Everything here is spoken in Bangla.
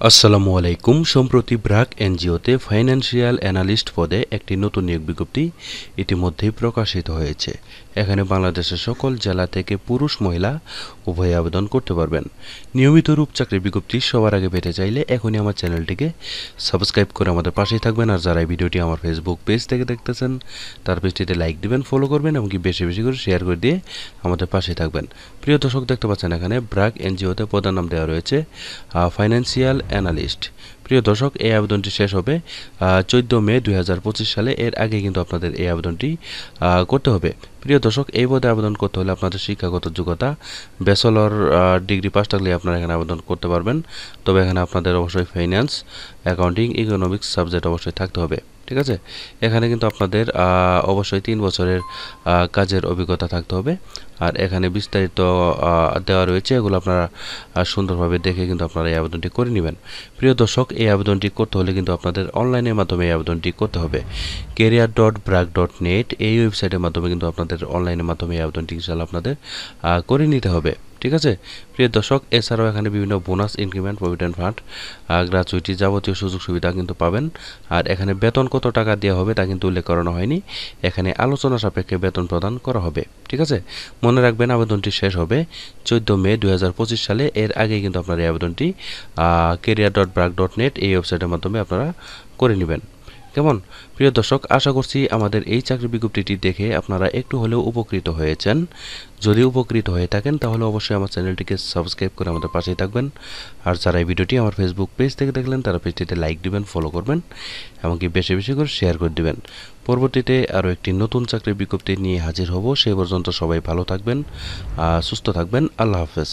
আসসালামু আলাইকুম। সম্প্রতি ব্র্যাক এনজিওতে ফাইন্যান্সিয়াল অ্যানালিস্ট পদে একটি নতুন নিয়োগ বিজ্ঞপ্তি ইতিমধ্যেই প্রকাশিত হয়েছে। এখানে বাংলাদেশের সকল জেলা থেকে পুরুষ মহিলা উভয়ে আবেদন করতে পারবেন। নিয়মিত রূপ চাকরির বিজ্ঞপ্তি সবার আগে পেতে চাইলে এখনই আমার চ্যানেলটিকে সাবস্ক্রাইব করে আমাদের পাশেই থাকবেন। আর যারা এই ভিডিওটি আমার ফেসবুক পেজ থেকে দেখতেছেন তার পেজটিতে লাইক দিবেন, ফলো করবেন এবং কি বেশি বেশি করে শেয়ার করে দিয়ে আমাদের পাশেই থাকবেন। প্রিয় দর্শক, দেখতে পাচ্ছেন এখানে ব্র্যাক এনজিওতে পদের নাম দেওয়া রয়েছে ফাইন্যান্সিয়াল অ্যানালিস্ট। প্রিয় দর্শক, এই আবেদনটি শেষ হবে 14 মে 2025 সালে। এর আগে কিন্তু আপনাদের এই আবেদনটি করতে হবে। প্রিয় দর্শক, এই পদে আবেদন করতে হলে আপনাদের শিক্ষাগত যোগ্যতা ব্যাচেলর ডিগ্রি পাস থাকলে আপনারা এখানে আবেদন করতে পারবেন। তবে এখানে আপনাদের অবশ্যই ফাইন্যান্স, অ্যাকাউন্টিং, ইকোনমিক্স সাবজেক্ট অবশ্যই থাকতে হবে। ঠিক আছে, এখানে কিন্তু আপনাদের অবশ্যই 3 বছরের কাজের অভিজ্ঞতা থাকতে হবে। আর এখানে বিস্তারিত দেওয়া রয়েছে, এগুলো আপনারা সুন্দরভাবে দেখে কিন্তু আপনারা এই আবেদনটি করে নেবেন। প্রিয় দর্শক, এই আবেদনটি করতে হলে কিন্তু আপনাদের অনলাইনের মাধ্যমে এই আবেদনটি করতে হবে। career.brag.net এই ওয়েবসাইটের মাধ্যমে কিন্তু আপনাদের অনলাইনের মাধ্যমে এই আবেদনটি ইনশাআল্লাহ আপনাদের করে নিতে হবে। ঠিক আছে প্রিয় দর্শক, এছাড়াও এখানে বিভিন্ন bonus, increment, provident fund, gratuity, যাবতীয় সুযোগ সুবিধা কিন্তু পাবেন। আর এখানে বেতন কত টাকা দেওয়া হবে তা কিন্তু উল্লেখ করানো হয়নি। এখানে আলোচনা সাপেক্ষে বেতন প্রদান করা হবে। ঠিক আছে, মনে রাখবেন আবেদনটি শেষ হবে 14 মে 2025 সালে। এর আগে কিন্তু আপনার এই আবেদনটি career.brag.net এই ওয়েবসাইটের মাধ্যমে আপনারা করে নেবেন। কেমন প্রিয় দর্শক, আশা করছি আমাদের এই চাকরি বিজ্ঞপ্তিটি দেখে আপনারা একটু হলেও উপকৃত হয়েছেন। যদি উপকৃত হয়ে থাকেন তাহলে অবশ্যই আমার চ্যানেলটিকে সাবস্ক্রাইব করে আমাদের পাশেই থাকবেন। আর যারা এই ভিডিওটি আমার ফেসবুক পেজ থেকে দেখলেন তারা পেজটিতে লাইক দিবেন, ফলো করবেন, এমনকি বেশি বেশি করে শেয়ার করে দিবেন। পরবর্তীতে আরও একটি নতুন চাকরির বিজ্ঞপ্তি নিয়ে হাজির হব। সেই পর্যন্ত সবাই ভালো থাকবেন, সুস্থ থাকবেন। আল্লাহ হাফেজ।